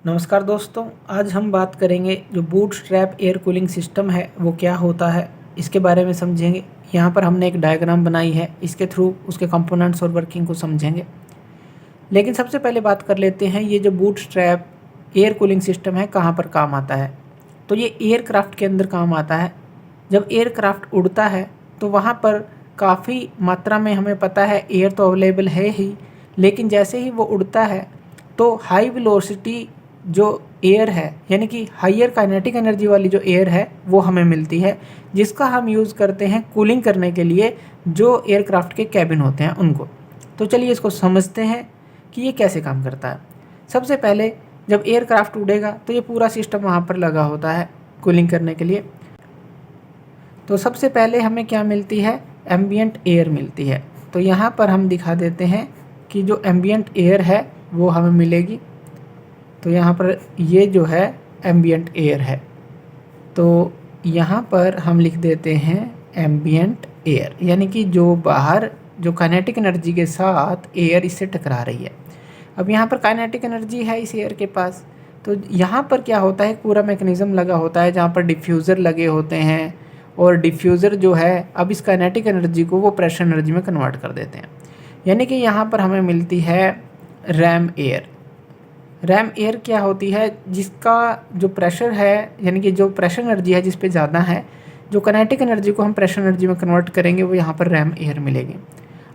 नमस्कार दोस्तों, आज हम बात करेंगे जो बूटस्ट्रैप एयर कूलिंग सिस्टम है वो क्या होता है, इसके बारे में समझेंगे। यहाँ पर हमने एक डायग्राम बनाई है, इसके थ्रू उसके कंपोनेंट्स और वर्किंग को समझेंगे। लेकिन सबसे पहले बात कर लेते हैं ये जो बूटस्ट्रैप एयर कूलिंग सिस्टम है कहाँ पर काम आता है। तो ये एयरक्राफ्ट के अंदर काम आता है। जब एयरक्राफ्ट उड़ता है तो वहाँ पर काफ़ी मात्रा में हमें पता है एयर तो अवेलेबल है ही, लेकिन जैसे ही वो उड़ता है तो हाई वेलोसिटी जो एयर है यानी कि हायर काइनेटिक एनर्जी वाली जो एयर है वो हमें मिलती है, जिसका हम यूज़ करते हैं कूलिंग करने के लिए जो एयरक्राफ्ट के कैबिन होते हैं उनको। तो चलिए इसको समझते हैं कि ये कैसे काम करता है। सबसे पहले जब एयरक्राफ्ट उड़ेगा तो ये पूरा सिस्टम वहाँ पर लगा होता है कूलिंग करने के लिए। तो सबसे पहले हमें क्या मिलती है, एम्बिएंट एयर मिलती है। तो यहाँ पर हम दिखा देते हैं कि जो एम्बिएंट एयर है वो हमें मिलेगी। तो यहाँ पर ये जो है एम्बिएंट एयर है, तो यहाँ पर हम लिख देते हैं एम्बिएंट एयर, यानी कि जो बाहर जो काइनेटिक एनर्जी के साथ एयर इससे टकरा रही है। अब यहाँ पर काइनेटिक एनर्जी है इस एयर के पास, तो यहाँ पर क्या होता है, पूरा मैकेनिज़्म लगा होता है जहाँ पर डिफ्यूज़र लगे होते हैं, और डिफ्यूज़र जो है अब इस काइनेटिक एनर्जी को वो प्रेशर एनर्जी में कन्वर्ट कर देते हैं। यानी कि यहाँ पर हमें मिलती है रैम एयर। रैम एयर क्या होती है, जिसका जो प्रेशर है यानी कि जो प्रेशर एनर्जी है जिस पे ज़्यादा है, जो काइनेटिक एनर्जी को हम प्रेशर एनर्जी में कन्वर्ट करेंगे वो यहाँ पर रैम एयर मिलेगी।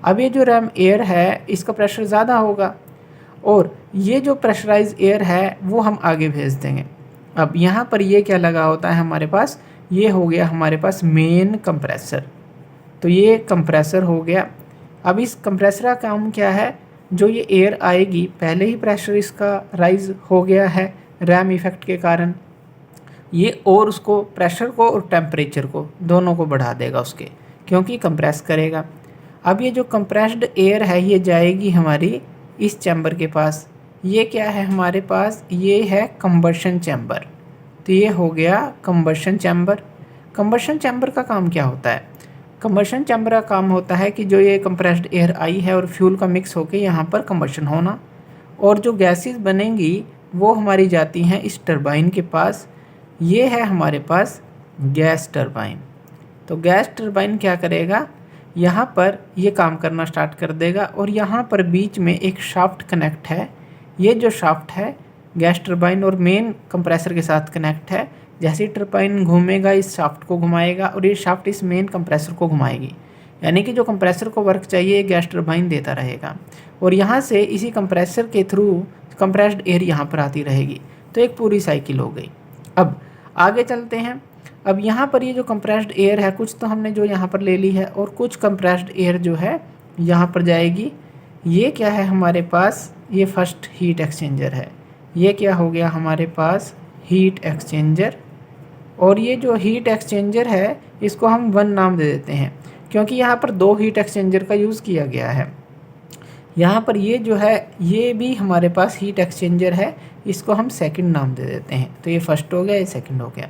अब ये जो रैम एयर है इसका प्रेशर ज़्यादा होगा और ये जो प्रेशराइज एयर है वो हम आगे भेज देंगे। अब यहाँ पर ये क्या लगा होता है हमारे पास, ये हो गया हमारे पास मेन कंप्रेसर। तो ये कंप्रेसर हो गया। अब इस कंप्रेसर का काम क्या है, जो ये एयर आएगी, पहले ही प्रेशर इसका राइज हो गया है रैम इफ़ेक्ट के कारण, ये और उसको प्रेशर को और टेम्परेचर को दोनों को बढ़ा देगा उसके, क्योंकि कंप्रेस करेगा। अब ये जो कंप्रेस्ड एयर है ये जाएगी हमारी इस चैम्बर के पास। ये क्या है हमारे पास, ये है कंबशन चैम्बर। तो ये हो गया कंबशन चैम्बर। कंबशन चैम्बर का काम क्या होता है, कंबशन चैम्बर का काम होता है कि जो ये कंप्रेस्ड एयर आई है और फ्यूल का मिक्स होके यहाँ पर कंबशन होना, और जो गैसेस बनेंगी वो हमारी जाती हैं इस टरबाइन के पास। ये है हमारे पास गैस टरबाइन। तो गैस टरबाइन क्या करेगा, यहाँ पर ये काम करना स्टार्ट कर देगा और यहाँ पर बीच में एक शाफ्ट कनेक्ट है। ये जो शाफ्ट है गैस टरबाइन और मेन कंप्रेसर के साथ कनेक्ट है। जैसे ही टरबाइन घूमेगा इस शाफ्ट को घुमाएगा और ये शाफ्ट इस मेन कंप्रेसर को घुमाएगी, यानी कि जो कंप्रेसर को वर्क चाहिए गैस टरबाइन देता रहेगा और यहाँ से इसी कंप्रेसर के थ्रू कंप्रेस्ड एयर यहाँ पर आती रहेगी। तो एक पूरी साइकिल हो गई। अब आगे चलते हैं। अब यहाँ पर ये जो कंप्रेस्ड एयर है कुछ तो हमने जो यहाँ पर ले ली है और कुछ कंप्रेस्ड एयर जो है यहाँ पर जाएगी। ये क्या है हमारे पास, ये फर्स्ट हीट एक्सचेंजर है। ये क्या हो गया हमारे पास, हीट एक्सचेंजर। और ये जो हीट एक्सचेंजर है इसको हम 1 नाम दे देते हैं, क्योंकि यहाँ पर 2 हीट एक्सचेंजर का यूज़ किया गया है। यहाँ पर ये जो है ये भी हमारे पास हीट एक्सचेंजर है, इसको हम सेकंड नाम दे देते हैं। तो ये फर्स्ट हो गया, ये सेकंड हो गया।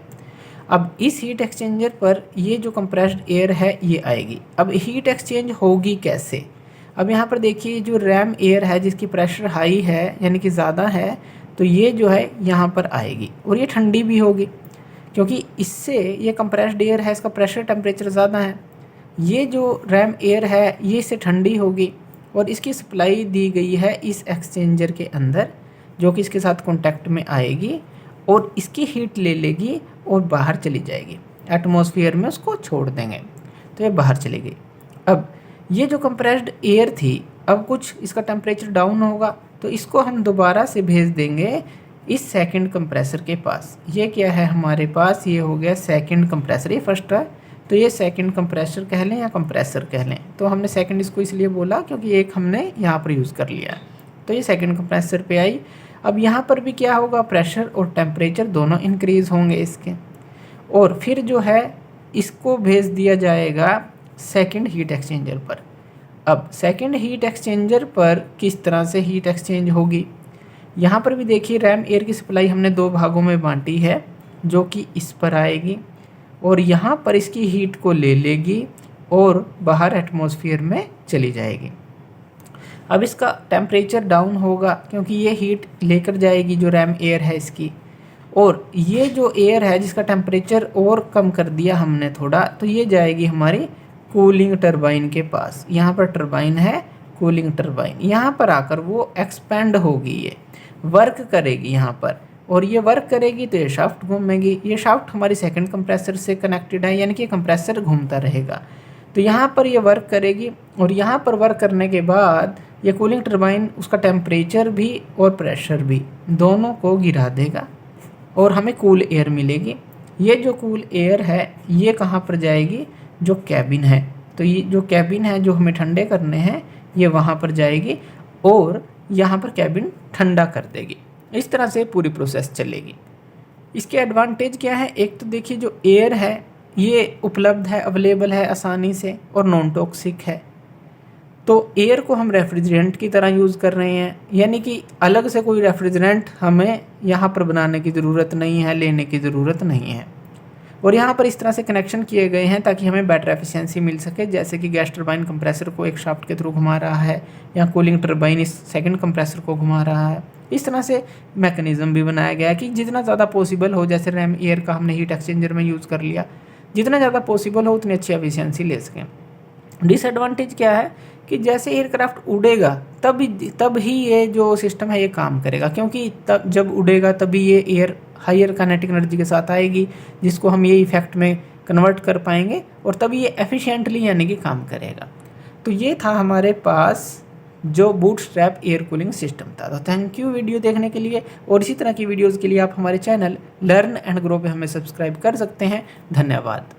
अब इस हीट एक्सचेंजर पर ये जो कंप्रेस्ड एयर है ये आएगी। अब हीट एक्सचेंज होगी कैसे, अब यहाँ पर देखिए जो रैम एयर है जिसकी प्रेशर हाई है यानी कि ज़्यादा है, तो ये जो है यहाँ पर आएगी और ये ठंडी भी होगी, क्योंकि इससे ये कंप्रेस्ड एयर है इसका प्रेशर टेम्परेचर ज़्यादा है। ये जो रैम एयर है ये इससे ठंडी होगी और इसकी सप्लाई दी गई है इस एक्सचेंजर के अंदर, जो कि इसके साथ कॉन्टैक्ट में आएगी और इसकी हीट ले लेगी और बाहर चली जाएगी, एटमॉस्फेयर में उसको छोड़ देंगे। तो ये बाहर चली गई। अब ये जो कंप्रेस्ड एयर थी, अब कुछ इसका टेम्परेचर डाउन होगा तो इसको हम दोबारा से भेज देंगे इस सेकंड कंप्रेसर के पास। ये क्या है हमारे पास, ये हो गया सेकंड कंप्रेसर। ये फर्स्ट है तो ये सेकंड कंप्रेसर कह लें या कंप्रेसर कह लें। तो हमने सेकंड इसको इसलिए बोला क्योंकि एक हमने यहाँ पर यूज़ कर लिया है। तो ये सेकंड कंप्रेसर पे आई। अब यहाँ पर भी क्या होगा, प्रेशर और टेम्परेचर दोनों इंक्रीज़ होंगे इसके, और फिर जो है इसको भेज दिया जाएगा सेकंड हीट एक्सचेंजर पर। अब सेकंड हीट एक्सचेंजर पर किस तरह से हीट एक्सचेंज होगी, यहाँ पर भी देखिए रैम एयर की सप्लाई हमने 2 भागों में बांटी है, जो कि इस पर आएगी और यहाँ पर इसकी हीट को ले लेगी और बाहर एटमॉस्फेयर में चली जाएगी। अब इसका टेम्परेचर डाउन होगा क्योंकि ये हीट लेकर जाएगी जो रैम एयर है इसकी, और ये जो एयर है जिसका टेम्परेचर और कम कर दिया हमने थोड़ा, तो ये जाएगी हमारी कूलिंग टरबाइन के पास। यहाँ पर टरबाइन है, कूलिंग टरबाइन, यहाँ पर आकर वो एक्सपेंड होगी, ये वर्क करेगी यहाँ पर, और ये वर्क करेगी तो ये शाफ्ट घूमेगी। ये शाफ्ट हमारी सेकंड कंप्रेसर से कनेक्टेड है, यानी कि कंप्रेसर घूमता रहेगा। तो यहाँ पर ये वर्क करेगी, और यहाँ पर वर्क करने के बाद ये कूलिंग टरबाइन उसका टेम्परेचर भी और प्रेशर भी दोनों को गिरा देगा और हमें कूल एयर मिलेगी। ये जो कूल एयर है ये कहाँ पर जाएगी, जो कैबिन है, तो ये जो कैबिन है जो हमें ठंडे करने हैं ये वहाँ पर जाएगी और यहाँ पर कैबिन ठंडा कर देगी। इस तरह से पूरी प्रोसेस चलेगी। इसके एडवांटेज क्या है, एक तो देखिए जो एयर है ये उपलब्ध है, अवेलेबल है आसानी से और नॉन टॉक्सिक है। तो एयर को हम रेफ्रिजरेंट की तरह यूज़ कर रहे हैं, यानी कि अलग से कोई रेफ्रिजरेंट हमें यहाँ पर बनाने की ज़रूरत नहीं है, लेने की ज़रूरत नहीं है। और यहाँ पर इस तरह से कनेक्शन किए गए हैं ताकि हमें बेटर एफिशिएंसी मिल सके, जैसे कि गैस टरबाइन कंप्रेसर को एक शाफ्ट के थ्रू घुमा रहा है या कूलिंग टरबाइन इस सेकंड कंप्रेसर को घुमा रहा है। इस तरह से मैकेनिज़्म भी बनाया गया है कि जितना ज़्यादा पॉसिबल हो, जैसे रैम एयर का हमने हीट एक्सचेंजर में यूज़ कर लिया, जितना ज़्यादा पॉसिबल हो उतनी अच्छी एफिशिएंसी ले सकें। डिसएडवांटेज क्या है कि जैसे एयरक्राफ्ट उड़ेगा तब ही ये जो सिस्टम है ये काम करेगा, क्योंकि तब जब उड़ेगा तभी ये एयर हायर काइनेटिक एनर्जी के साथ आएगी, जिसको हम ये इफेक्ट में कन्वर्ट कर पाएंगे और तभी ये एफिशिएंटली यानी कि काम करेगा। तो ये था हमारे पास जो बूटस्ट्रैप एयर कूलिंग सिस्टम था। तो थैंक यू वीडियो देखने के लिए, और इसी तरह की वीडियोज़ के लिए आप हमारे चैनल लर्न एंड ग्रो पे हमें सब्सक्राइब कर सकते हैं। धन्यवाद।